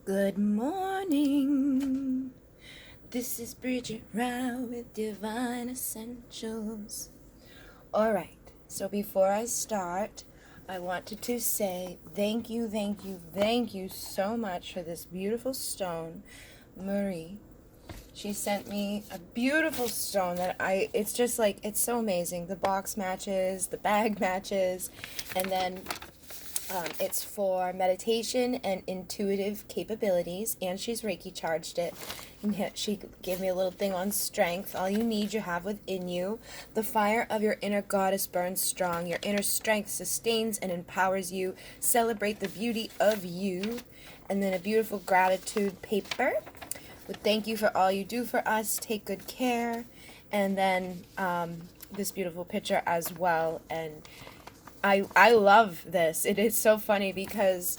Good morning. This is Bridget Rao with Divine Essentials. Alright, so before I start, I wanted to say thank you so much for this beautiful stone, Marie. She sent me a beautiful stone it's just like, it's so amazing. The box matches, the bag matches, and then it's for meditation and intuitive capabilities, and she's Reiki charged it. And she gave me a little thing on strength. All you need, you have within you. The fire of your inner goddess burns strong. Your inner strength sustains and empowers you. Celebrate the beauty of you. And then a beautiful gratitude paper with thank you for all you do for us. Take good care. And then this beautiful picture as well. And I love this. It is so funny because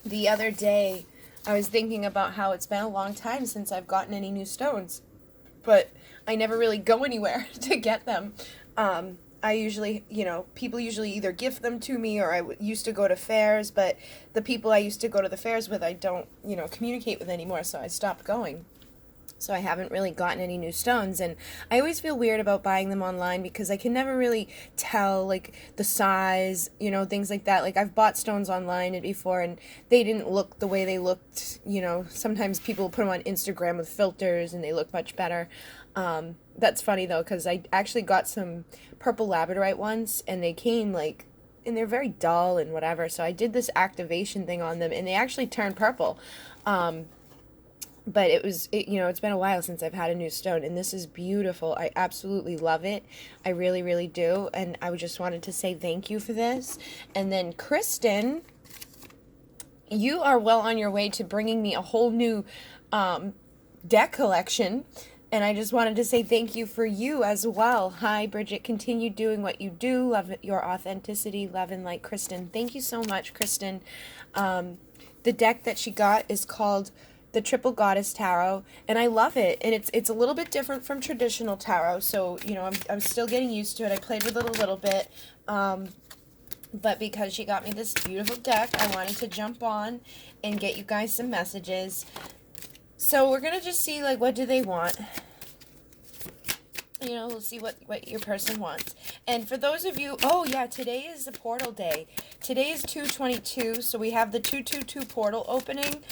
the other day I was thinking about how it's been a long time since I've gotten any new stones, but I never really go anywhere to get them. I usually, people usually either gift them to me or I used to go to fairs, but the people I used to go to the fairs with I don't, communicate with anymore, so I stopped going. So I haven't really gotten any new stones, and I always feel weird about buying them online because I can never really tell, like, the size, things like that. Like, I've bought stones online before, and they didn't look the way they looked, Sometimes people put them on Instagram with filters, and they look much better. That's funny, though, because I actually got some purple labradorite ones, and they came, and they're very dull and whatever, so I did this activation thing on them, and they actually turned purple. But it's been a while since I've had a new stone, and this is beautiful. I absolutely love it. I really, really do. And I just wanted to say thank you for this. And then Kristen, you are well on your way to bringing me a whole new deck collection. And I just wanted to say thank you for you as well. Hi, Bridget. Continue doing what you do. Love your authenticity. Love and light, Kristen. Thank you so much, Kristen. The deck that she got is called the Triple Goddess Tarot, and I love it. And it's a little bit different from traditional tarot, so I'm still getting used to it. I played with it a little bit, but because she got me this beautiful deck, I wanted to jump on and get you guys some messages. So we're gonna just see, like, what do they want. We'll see what your person wants. And for those of you, oh yeah, today is the portal day. Today is 2/22, so we have the 2/22 portal opening.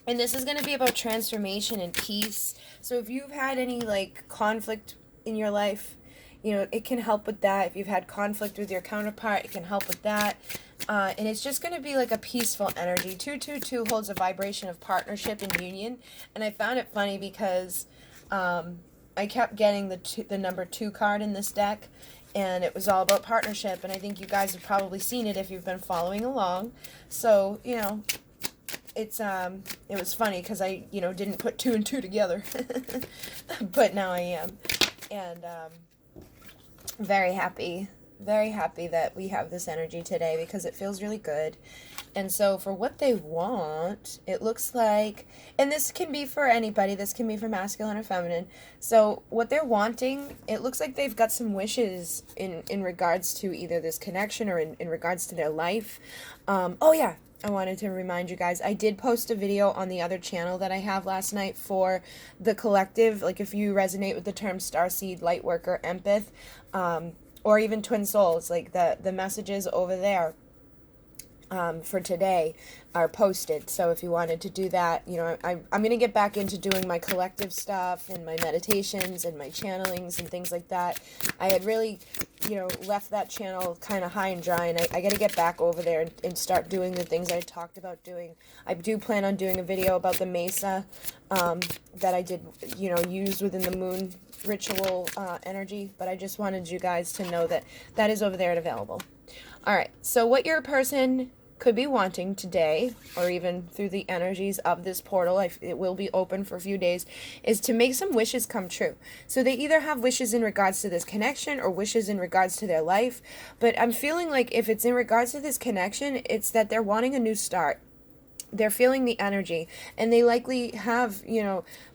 And this is going to be about transformation and peace. So if you've had any, conflict in your life, it can help with that. If you've had conflict with your counterpart, it can help with that. And it's just going to be like a peaceful energy. 2/22 holds a vibration of partnership and union. And I found it funny because I kept getting the number 2 card in this deck. And it was all about partnership. And I think you guys have probably seen it if you've been following along. So, it was funny because I, didn't put 2 and 2 together, but now I am, and very happy that we have this energy today because it feels really good. And so for what they want, it looks like, and this can be for anybody, this can be for masculine or feminine. So what they're wanting, it looks like they've got some wishes in regards to either this connection or in regards to their life. Oh yeah, I wanted to remind you guys, I did post a video on the other channel that I have last night for the collective, like if you resonate with the term starseed, lightworker, empath, or even twin souls, like the messages over there for today are posted. So if you wanted to do that, I'm going to get back into doing my collective stuff and my meditations and my channelings and things like that. I had really, left that channel kind of high and dry, and I got to get back over there and start doing the things I talked about doing. I do plan on doing a video about the mesa that I did, use within the moon ritual energy, but I just wanted you guys to know that that is over there and available. All right, so what your person could be wanting today, or even through the energies of this portal, it will be open for a few days, is to make some wishes come true. So they either have wishes in regards to this connection or wishes in regards to their life, but I'm feeling like if it's in regards to this connection, it's that they're wanting a new start. They're feeling the energy, and they likely have,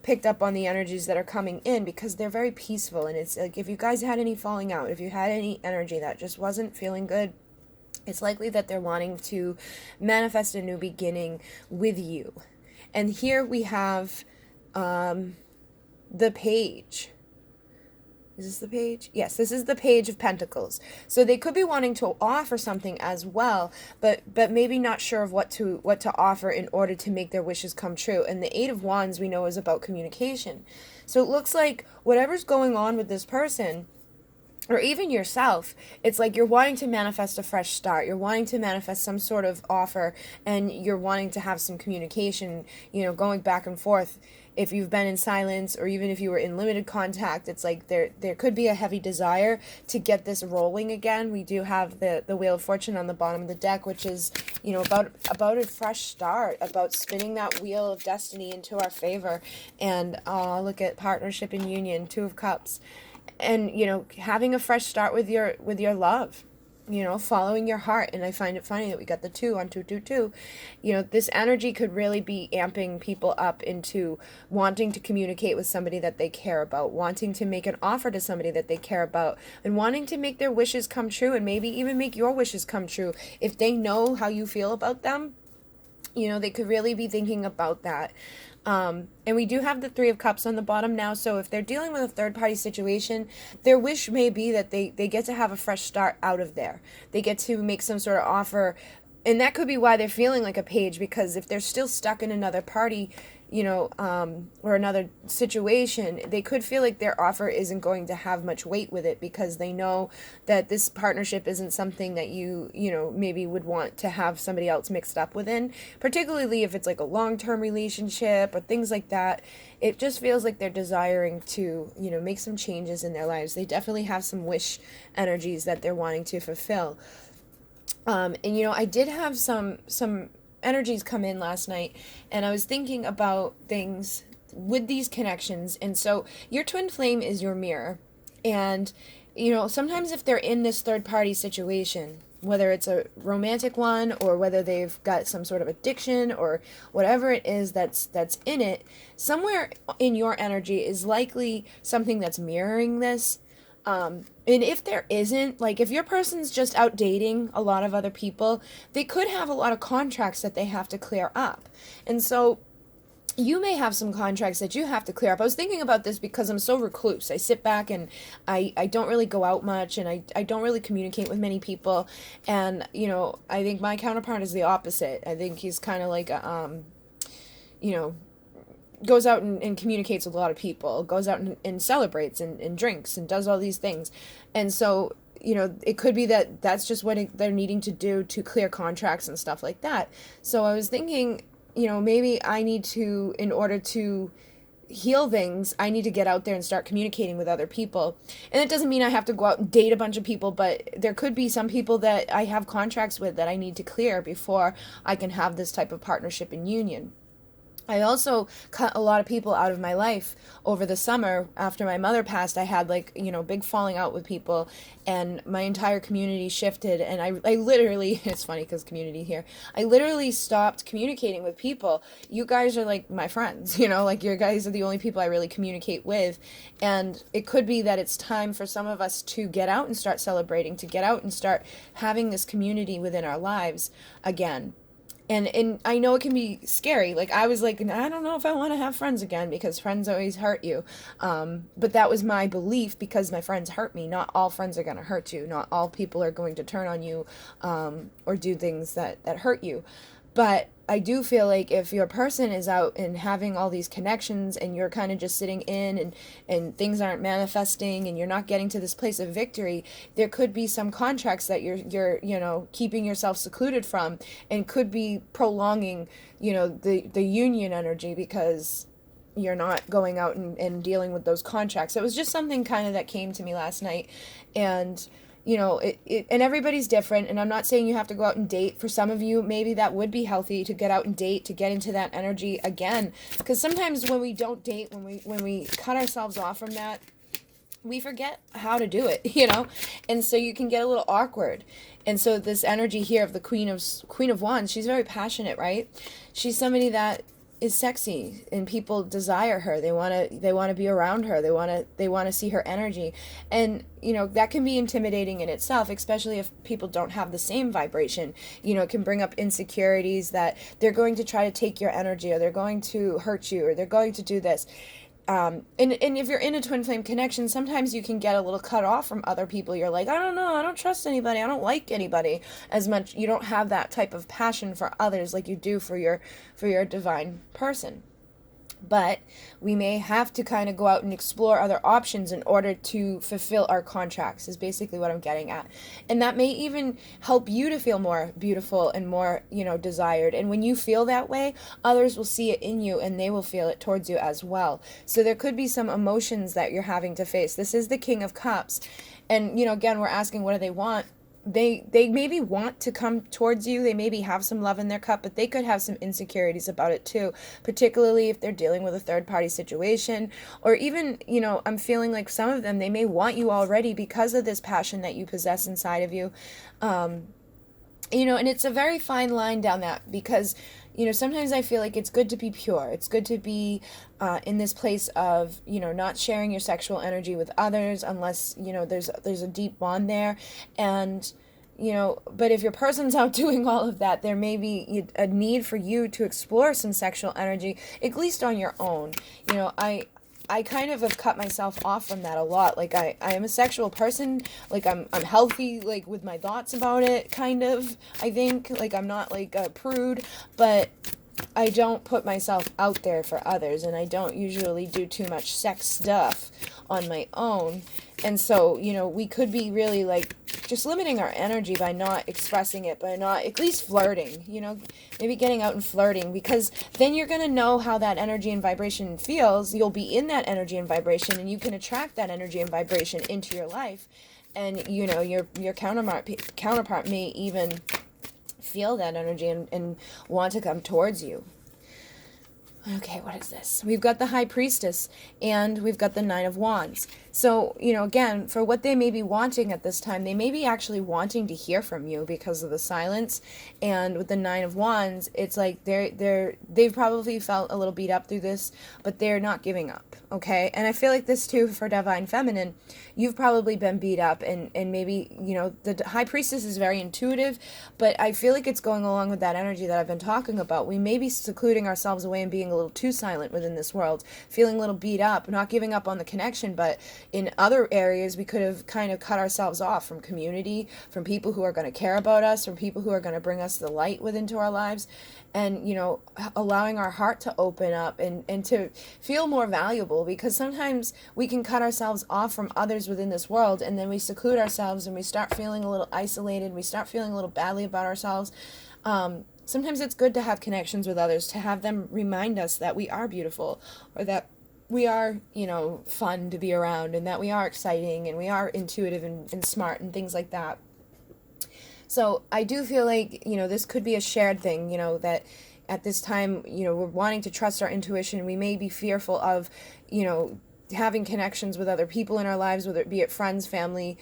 picked up on the energies that are coming in because they're very peaceful. And it's like, if you guys had any falling out, if you had any energy that just wasn't feeling good, It's likely that they're wanting to manifest a new beginning with you. And here we have the page. Is this the page? Yes, this is the Page of Pentacles. So they could be wanting to offer something as well, but maybe not sure of what to offer in order to make their wishes come true. And the Eight of Wands we know is about communication. So it looks like whatever's going on with this person, or even yourself, it's like you're wanting to manifest a fresh start. You're wanting to manifest some sort of offer, and you're wanting to have some communication, going back and forth. If you've been in silence, or even if you were in limited contact, it's like there could be a heavy desire to get this rolling again. We do have the Wheel of Fortune on the bottom of the deck, which is, about a fresh start, about spinning that wheel of destiny into our favor. And look at partnership and union, Two of Cups. And, having a fresh start with your love, following your heart. And I find it funny that we got the 2 on 222. This energy could really be amping people up into wanting to communicate with somebody that they care about, wanting to make an offer to somebody that they care about, and wanting to make their wishes come true, and maybe even make your wishes come true. If they know how you feel about them, they could really be thinking about that. And we do have the 3 of Cups on the bottom now. So if they're dealing with a third party situation, their wish may be that they get to have a fresh start out of there. They get to make some sort of offer. And that could be why they're feeling like a page, because if they're still stuck in another party, or another situation, they could feel like their offer isn't going to have much weight with it, because they know that this partnership isn't something that you maybe would want to have somebody else mixed up within, particularly if it's like a long-term relationship or things like that. It just feels like they're desiring to, make some changes in their lives. They definitely have some wish energies that they're wanting to fulfill. And I did have some energies come in last night, and I was thinking about things with these connections. And so your twin flame is your mirror, and sometimes if they're in this third party situation, whether it's a romantic one or whether they've got some sort of addiction or whatever it is that's in it, somewhere in your energy is likely something that's mirroring this. And if there isn't, like if your person's just out dating a lot of other people, they could have a lot of contracts that they have to clear up. And so you may have some contracts that you have to clear up. I was thinking about this because I'm so recluse. I sit back and I don't really go out much, and I don't really communicate with many people. And, I think my counterpart is the opposite. I think he's kind of like a, goes out and communicates with a lot of people, goes out and celebrates and drinks and does all these things. And so, it could be that that's just what they're needing to do to clear contracts and stuff like that. So I was thinking, maybe I need to, in order to heal things, I need to get out there and start communicating with other people. And it doesn't mean I have to go out and date a bunch of people, but there could be some people that I have contracts with that I need to clear before I can have this type of partnership and union. I also cut a lot of people out of my life over the summer. After my mother passed, I had big falling out with people, and my entire community shifted. And I literally, it's funny because community here, I literally stopped communicating with people. You guys are like my friends, you guys are the only people I really communicate with. And it could be that it's time for some of us to get out and start celebrating, to get out and start having this community within our lives again. And I know it can be scary. Like, I was like, I don't know if I want to have friends again, because friends always hurt you. But that was my belief, because my friends hurt me. Not all friends are going to hurt you. Not all people are going to turn on you or do things that hurt you. But I do feel like if your person is out and having all these connections, and you're kind of just sitting in and things aren't manifesting, and you're not getting to this place of victory, there could be some contracts that you're keeping yourself secluded from, and could be prolonging, the union energy, because you're not going out and dealing with those contracts. It was just something kind of that came to me last night. And and everybody's different, and I'm not saying you have to go out and date. For some of you, maybe that would be healthy to get out and date, to get into that energy again, because sometimes when we don't date, when we cut ourselves off from that, we forget how to do it, and so you can get a little awkward. And so this energy here of the Queen of Wands, she's very passionate, right? She's somebody that is sexy and people desire her. They want to be around her. They want to see her energy. And that can be intimidating in itself, especially if people don't have the same vibration. It can bring up insecurities that they're going to try to take your energy, or they're going to hurt you, or they're going to do this. And if you're in a twin flame connection, sometimes you can get a little cut off from other people. You're like, I don't know, I don't trust anybody, I don't like anybody as much. You don't have that type of passion for others like you do for your divine person. But we may have to kind of go out and explore other options in order to fulfill our contracts, is basically what I'm getting at. And that may even help you to feel more beautiful and more, desired. And when you feel that way, others will see it in you and they will feel it towards you as well. So there could be some emotions that you're having to face. This is the King of Cups. And, again, we're asking, what do they want? They maybe want to come towards you. They maybe have some love in their cup, but they could have some insecurities about it too, particularly if they're dealing with a third party situation. Or even, I'm feeling like some of them, they may want you already because of this passion that you possess inside of you. And it's a very fine line down that, because sometimes I feel like it's good to be pure. It's good to be in this place of, not sharing your sexual energy with others unless, there's a deep bond there. And, but if your person's out doing all of that, there may be a need for you to explore some sexual energy, at least on your own. I kind of have cut myself off from that a lot. Like, I am a sexual person. Like, I'm healthy, like, with my thoughts about it, kind of, I think. Like, I'm not, like, a prude, but I don't put myself out there for others, and I don't usually do too much sex stuff on my own. And so, we could be really, like, just limiting our energy by not expressing it, by not at least flirting, maybe getting out and flirting, because then you're going to know how that energy and vibration feels. You'll be in that energy and vibration, and you can attract that energy and vibration into your life. And, your counterpart may even feel that energy and want to come towards you. Okay, what is this? We've got the High Priestess, and we've got the Nine of Wands. So, again, for what they may be wanting at this time, they may be actually wanting to hear from you because of the silence. And with the Nine of Wands, it's like they've probably felt a little beat up through this, but they're not giving up, okay? And I feel like this too for Divine Feminine. You've probably been beat up, and maybe, the High Priestess is very intuitive, but I feel like it's going along with that energy that I've been talking about. We may be secluding ourselves away and being a little too silent within this world, feeling a little beat up, not giving up on the connection, but in other areas we could have kind of cut ourselves off from community, from people who are going to care about us, from people who are going to bring us the light within our lives, and allowing our heart to open up and to feel more valuable, because sometimes we can cut ourselves off from others within this world, and then we seclude ourselves and we start feeling a little isolated, we start feeling a little badly about ourselves. Sometimes it's good to have connections with others, to have them remind us that we are beautiful, or that we are, fun to be around, and that we are exciting, and we are intuitive and smart and things like that. So I do feel like, this could be a shared thing, that at this time, we're wanting to trust our intuition. We may be fearful of, having connections with other people in our lives, whether it be it friends, family,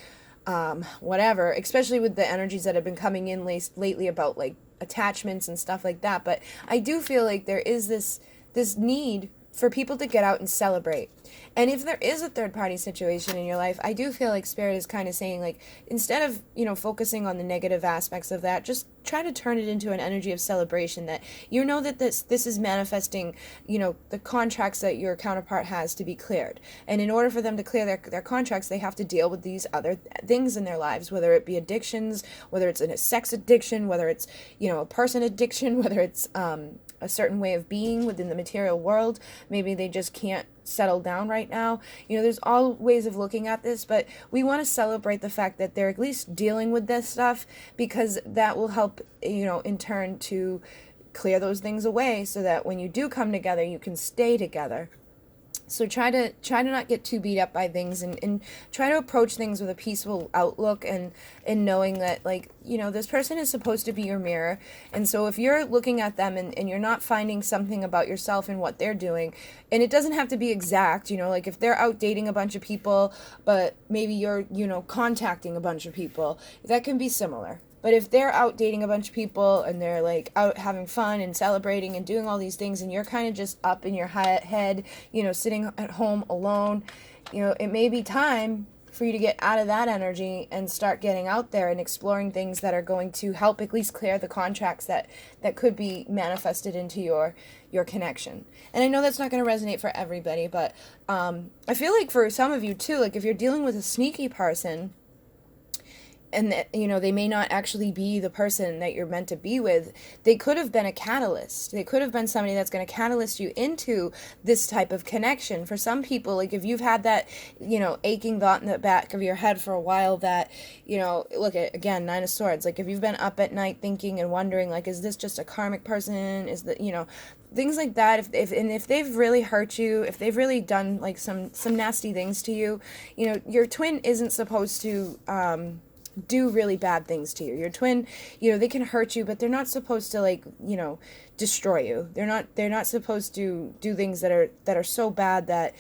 whatever, especially with the energies that have been coming in lately about, like, attachments and stuff like that. But I do feel like there is this need for people to get out and celebrate. And if there is a third party situation in your life, I do feel like Spirit is kind of saying, like, instead of, focusing on the negative aspects of that, just try to turn it into an energy of celebration, that that this is manifesting, the contracts that your counterpart has to be cleared. And in order for them to clear their contracts, they have to deal with these other things in their lives, whether it be addictions, whether it's a sex addiction, whether it's, a person addiction, whether it's a certain way of being within the material world. Maybe they just can't settle down right now. There's all ways of looking at this, but we want to celebrate the fact that they're at least dealing with this stuff, because that will help, in turn to clear those things away, so that when you do come together, you can stay together. So try to not get too beat up by things, and try to approach things with a peaceful outlook, and knowing that, like, this person is supposed to be your mirror. And so if you're looking at them and you're not finding something about yourself and what they're doing, and it doesn't have to be exact, like if they're out dating a bunch of people, but maybe you're, contacting a bunch of people, that can be similar. But if they're out dating a bunch of people and they're like out having fun and celebrating and doing all these things, and you're kind of just up in your head, you know, sitting at home alone, you know, it may be time for you to get out of that energy and start getting out there and exploring things that are going to help at least clear the contracts that could be manifested into your connection. And I know that's not going to resonate for everybody, but I feel like for some of you too, like if you're dealing with a sneaky person, and that, you know, they may not actually be the person that you're meant to be with, they could have been a catalyst. They could have been somebody that's going to catalyst you into this type of connection. For some people, like if you've had that, you know, aching thought in the back of your head for a while that, you know, look at, again, Nine of Swords, like if you've been up at night thinking and wondering, like, is this just a karmic person? Is that, you know, things like that, if they've really hurt you, if they've really done like some nasty things to you, you know, your twin isn't supposed to do really bad things to you. Your twin, you know, they can hurt you, but they're not supposed to, like, you know, destroy you. They're not supposed to do things that are so bad that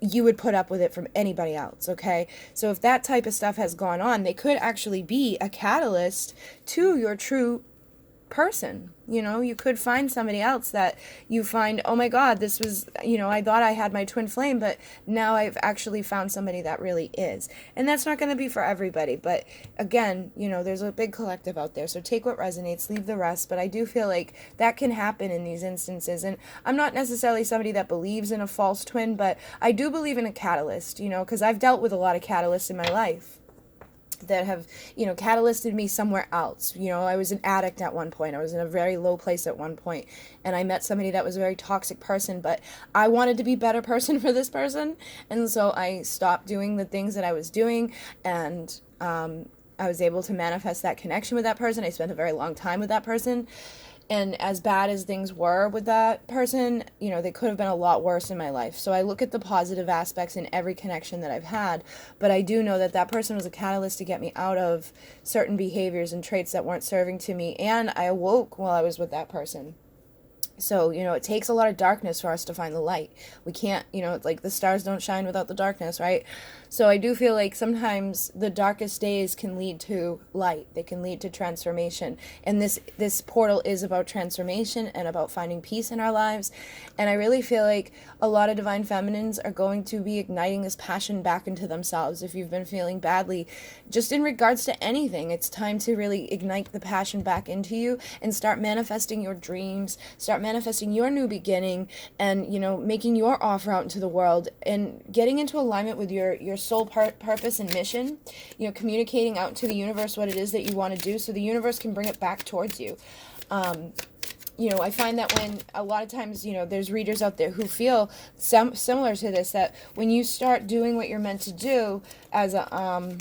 you would put up with it from anybody else, okay? So if that type of stuff has gone on, they could actually be a catalyst to your true person. You know, you could find somebody else that you find, oh my God, this was, you know, I thought I had my twin flame, but now I've actually found somebody that really is. And that's not going to be for everybody, but again, you know, there's a big collective out there, so take what resonates, leave the rest. But I do feel like that can happen in these instances. And I'm not necessarily somebody that believes in a false twin, but I do believe in a catalyst, you know, because I've dealt with a lot of catalysts in my life that have, you know, catalysted me somewhere else. You know, I was an addict at one point. I was in a very low place at one point, and I met somebody that was a very toxic person, but I wanted to be a better person for this person, and so I stopped doing the things that I was doing, and I was able to manifest that connection with that person. I spent a very long time with that person. And as bad as things were with that person, you know, they could have been a lot worse in my life. So I look at the positive aspects in every connection that I've had, but I do know that that person was a catalyst to get me out of certain behaviors and traits that weren't serving to me. And I awoke while I was with that person. So, you know, it takes a lot of darkness for us to find the light. We can't, you know, it's like the stars don't shine without the darkness, right? So I do feel like sometimes the darkest days can lead to light. They can lead to transformation. And this portal is about transformation and about finding peace in our lives. And I really feel like a lot of divine feminines are going to be igniting this passion back into themselves. If you've been feeling badly, just in regards to anything, it's time to really ignite the passion back into you and start manifesting your dreams, start manifesting your new beginning, and, you know, making your offer out into the world and getting into alignment with your soul purpose and mission, you know, communicating out to the universe what it is that you want to do so the universe can bring it back towards you. You know, I find that when a lot of times, you know, there's readers out there who feel similar to this, that when you start doing what you're meant to do as a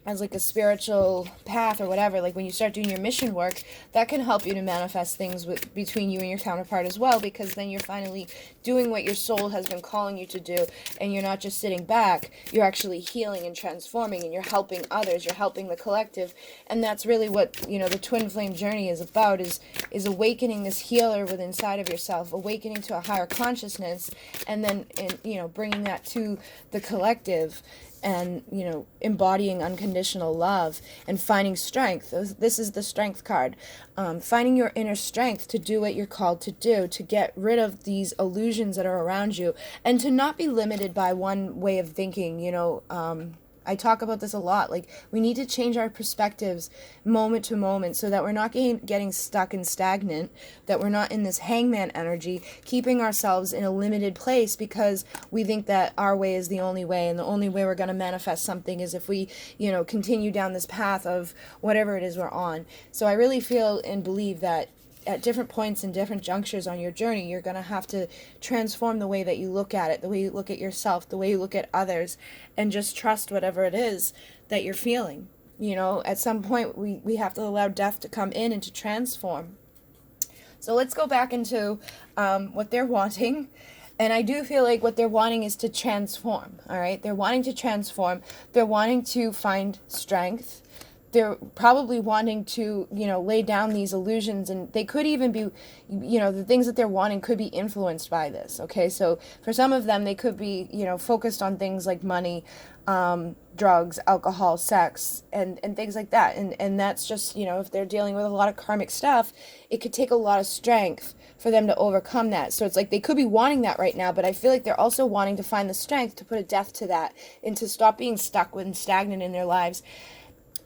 as like a spiritual path or whatever, like when you start doing your mission work, that can help you to manifest things between you and your counterpart as well, because then you're finally doing what your soul has been calling you to do, and you're not just sitting back, you're actually healing and transforming, and you're helping others, you're helping the collective. And that's really what, you know, the twin flame journey is about, is awakening this healer within inside of yourself, awakening to a higher consciousness, and then, you know, bringing that to the collective, and, you know, embodying unconditional love and finding strength. This is the strength card. Finding your inner strength to do what you're called to do, to get rid of these illusions that are around you, and to not be limited by one way of thinking. You know, I talk about this a lot. Like, we need to change our perspectives moment to moment so that we're not getting stuck and stagnant, that we're not in this hangman energy, keeping ourselves in a limited place because we think that our way is the only way, and the only way we're going to manifest something is if we, you know, continue down this path of whatever it is we're on. So I really feel and believe that at different points and different junctures on your journey, you're going to have to transform the way that you look at it, the way you look at yourself, the way you look at others, and just trust whatever it is that you're feeling. You know, at some point, we have to allow death to come in and to transform. So let's go back into what they're wanting. And I do feel like what they're wanting is to transform, all right? They're wanting to transform. They're wanting to find strength. they're probably wanting to, lay down these illusions, and they could even be, the things that they're wanting could be influenced by this. Okay, so for some of them, they could be, focused on things like money, drugs, alcohol, sex, and things like that. And that's just, if they're dealing with a lot of karmic stuff, it could take a lot of strength for them to overcome that. So it's like they could be wanting that right now, but I feel like they're also wanting to find the strength to put a death to that and to stop being stuck and stagnant in their lives.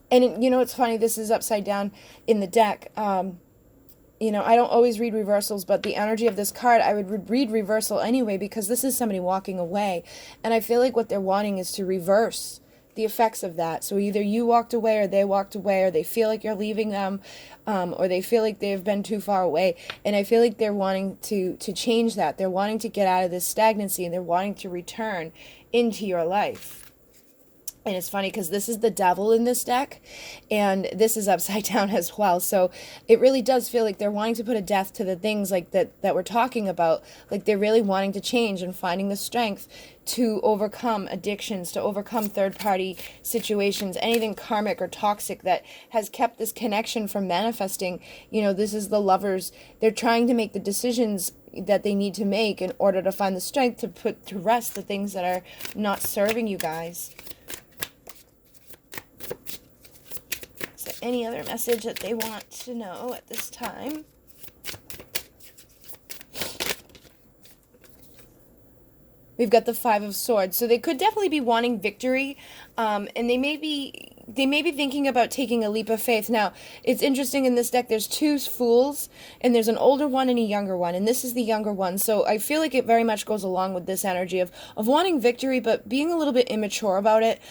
And it's funny, this is upside down in the deck. I don't always read reversals, but the energy of this card, I would read reversal anyway, because this is somebody walking away. And I feel like what they're wanting is to reverse the effects of that. So either you walked away, or they walked away, or they feel like you're leaving them, or they feel like they've been too far away. And I feel like they're wanting to change that. They're wanting to get out of this stagnancy, and they're wanting to return into your life. And it's funny because this is the devil in this deck, and this is upside down as well. So it really does feel like they're wanting to put a death to the things like that we're talking about. Like they're really wanting to change and finding the strength to overcome addictions, to overcome third-party situations, anything karmic or toxic that has kept this connection from manifesting. This is the lovers. They're trying to make the decisions that they need to make in order to find the strength to put to rest the things that are not serving you guys. Any other message that they want to know at this time? We've got the Five of Swords. So they could definitely be wanting victory, and they may be thinking about taking a leap of faith. Now, it's interesting in this deck, there's two Fools, and there's an older one and a younger one, and this is the younger one. So I feel like it very much goes along with this energy of wanting victory, but being a little bit immature about it.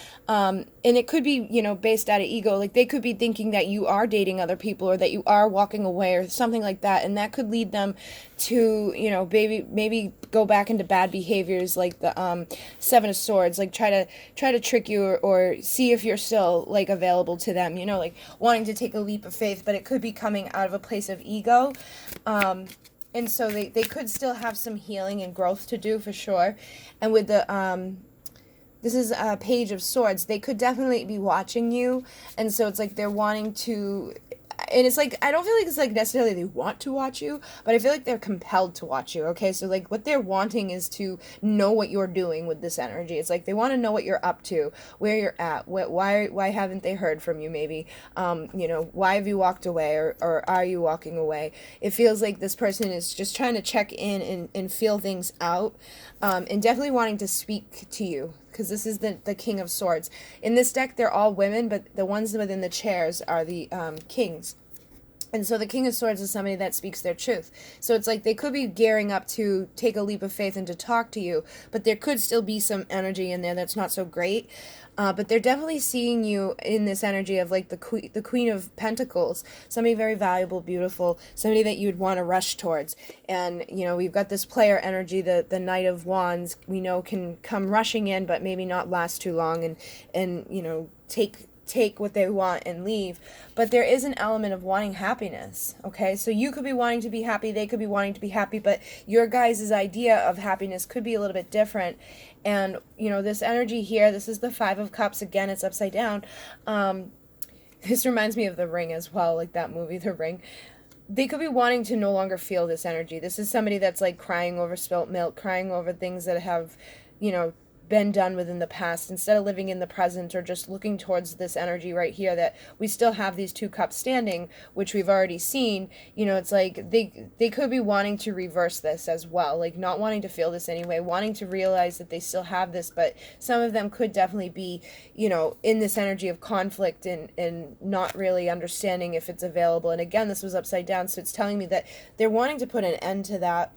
And it could be, based out of ego. Like they could be thinking that you are dating other people, or that you are walking away, or something like that. And that could lead them to, maybe go back into bad behaviors, like the Seven of Swords, like try to trick you, or see if you're still like available to them, like wanting to take a leap of faith, but it could be coming out of a place of ego. And so they could still have some healing and growth to do for sure. And with the this is a Page of Swords, they could definitely be watching you. And so it's like they're wanting to, and it's like, I don't feel like it's like necessarily they want to watch you, but I feel like they're compelled to watch you. Okay, so like what they're wanting is to know what you're doing with this energy. It's like they want to know what you're up to, where you're at, why haven't they heard from you, maybe, why have you walked away, or are you walking away? It feels like this person is just trying to check in and feel things out, and definitely wanting to speak to you, because this is the King of Swords. In this deck, they're all women, but the ones within the chairs are the kings. And so the King of Swords is somebody that speaks their truth. So it's like they could be gearing up to take a leap of faith and to talk to you, but there could still be some energy in there that's not so great. But they're definitely seeing you in this energy of like the Queen of Pentacles, somebody very valuable, beautiful, somebody that you would want to rush towards. And, we've got this player energy, the Knight of Wands, we know can come rushing in, but maybe not last too long, and take what they want and leave. But there is an element of wanting happiness. Okay, so you could be wanting to be happy, they could be wanting to be happy, but your guys' idea of happiness could be a little bit different. And this energy here, this is the Five of Cups. Again, it's upside down. This reminds me of The Ring as well, like that movie The Ring. They could be wanting to no longer feel this energy. This is somebody that's like crying over spilt milk, crying over things that have been done within the past, instead of living in the present, or just looking towards this energy right here, that we still have these two cups standing, which we've already seen. It's like they could be wanting to reverse this as well, like not wanting to feel this anyway, wanting to realize that they still have this, but some of them could definitely be in this energy of conflict, and not really understanding if it's available. And again, this was upside down, so it's telling me that they're wanting to put an end to that.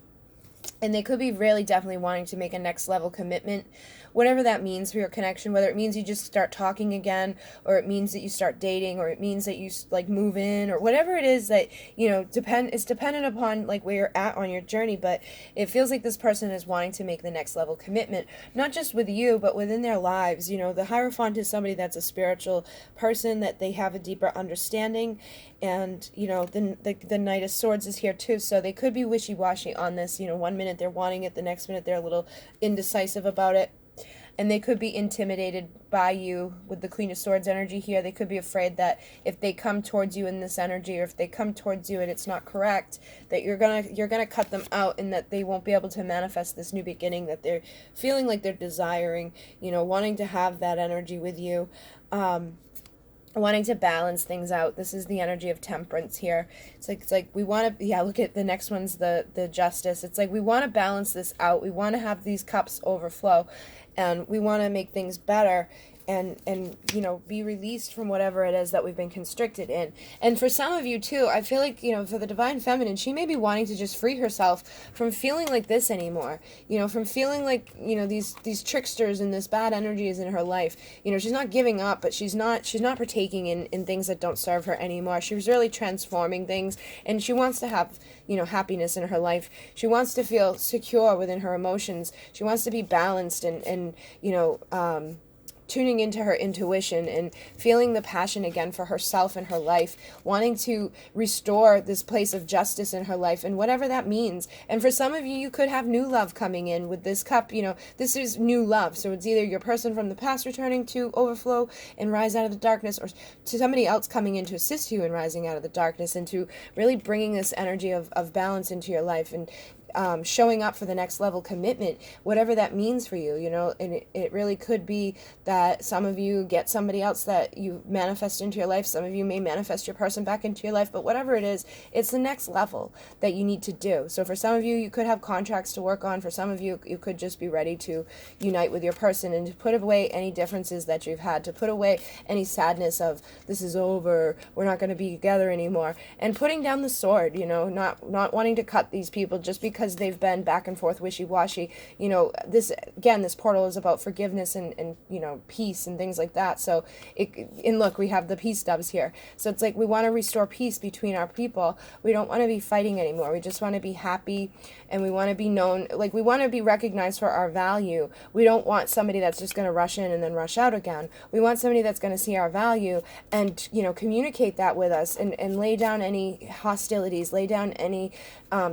And they could be really definitely wanting to make a next level commitment, whatever that means for your connection, whether it means you just start talking again, or it means that you start dating, or it means that you like move in, or whatever it is that, it's dependent upon like where you're at on your journey. But it feels like this person is wanting to make the next level commitment, not just with you, but within their lives. The Hierophant is somebody that's a spiritual person, that they have a deeper understanding. And, the Knight of Swords is here too. So they could be wishy-washy on this. 1 minute they're wanting it, the next minute they're a little indecisive about it. and they could be intimidated by you with the Queen of Swords energy here. They could be afraid that if they come towards you in this energy, or if they come towards you and it's not correct, that you're gonna cut them out, and that they won't be able to manifest this new beginning that they're feeling like they're desiring, wanting to have that energy with you. Wanting to balance things out. This is the energy of temperance here. It's like we want to, look at the next one's the justice. It's like we want to balance this out. We want to have these cups overflow, and we want to make things better, and be released from whatever it is that we've been constricted in. And for some of you too, I feel like, for the divine feminine, she may be wanting to just free herself from feeling like this anymore, from feeling like, these tricksters and this bad energy is in her life. She's not giving up, but she's not partaking in things that don't serve her anymore. She's really transforming things, and she wants to have, happiness in her life. She wants to feel secure within her emotions. She wants to be balanced and tuning into her intuition and feeling the passion again for herself and her life, wanting to restore this place of justice in her life, and whatever that means. And for some of you, you could have new love coming in with this cup. This is new love. So it's either your person from the past returning to overflow and rise out of the darkness, or to somebody else coming in to assist you in rising out of the darkness, and to really bringing this energy of balance into your life, and showing up for the next level commitment, whatever that means for you, and it really could be that some of you get somebody else that you manifest into your life. Some of you may manifest your person back into your life, but whatever it is, it's the next level that you need to do. So for some of you, you could have contracts to work on. For some of you, you could just be ready to unite with your person and to put away any differences that you've had, to put away any sadness of this is over, we're not going to be together anymore, and putting down the sword, not wanting to cut these people just because they've been back and forth wishy-washy. This portal is about forgiveness and peace and things like that. So look, we have the peace doves here. So it's like we want to restore peace between our people. We don't want to be fighting anymore. We just want to be happy, and we want to be known, like we want to be recognized for our value. We don't want somebody that's just going to rush in and then rush out again. We want somebody that's going to see our value and communicate that with us, and lay down any hostilities, lay down any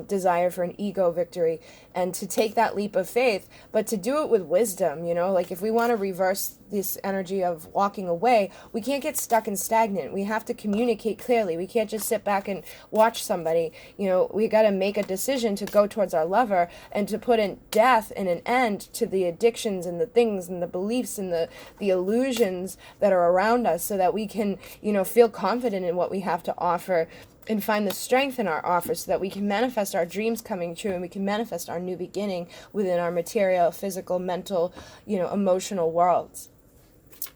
desire for an ego victory, and to take that leap of faith, but to do it with wisdom. Like if we want to reverse this energy of walking away, we can't get stuck and stagnant. We have to communicate clearly. We can't just sit back and watch somebody. We got to make a decision to go towards our lover, and to put in death and an end to the addictions and the things and the beliefs and the illusions that are around us, so that we can feel confident in what we have to offer, and find the strength in our offer, so that we can manifest our dreams coming true, and we can manifest our new beginning within our material, physical, mental, emotional worlds.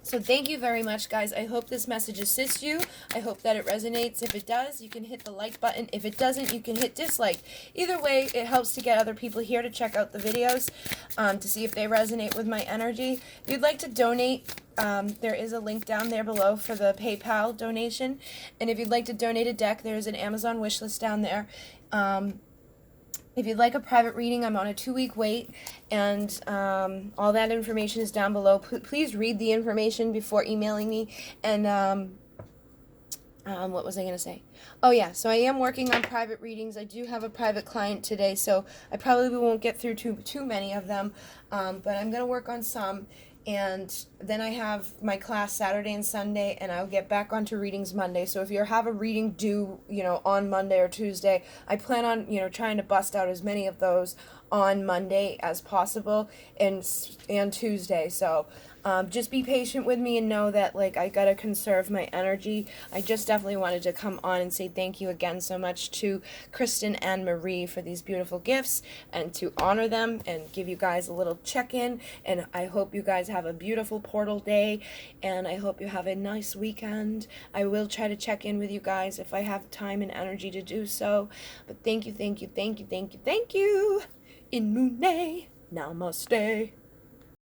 So thank you very much, guys. I hope this message assists you. I hope that it resonates. If it does, you can hit the like button. If it doesn't, you can hit dislike. Either way, it helps to get other people here to check out the videos, to see if they resonate with my energy. If you'd like to donate, there is a link down there below for the PayPal donation. And if you'd like to donate a deck, there's an Amazon wishlist down there. If you'd like a private reading, I'm on a 2-week wait, and all that information is down below. Please read the information before emailing me. And what was I going to say? Oh yeah, so I am working on private readings. I do have a private client today, so I probably won't get through too many of them, but I'm going to work on some. And then I have my class Saturday and Sunday, and I'll get back onto readings Monday. So if you have a reading due, on Monday or Tuesday, I plan on, trying to bust out as many of those on Monday as possible, and Tuesday. So just be patient with me, and know that I gotta conserve my energy. I just definitely wanted to come on and say thank you again so much to Kristen and Marie for these beautiful gifts, and to honor them and give you guys a little check-in. And I hope you guys have a beautiful portal day, and I hope you have a nice weekend. I will try to check in with you guys if I have time and energy to do so. But thank you, thank you, thank you, thank you, thank you. In Moon Namaste.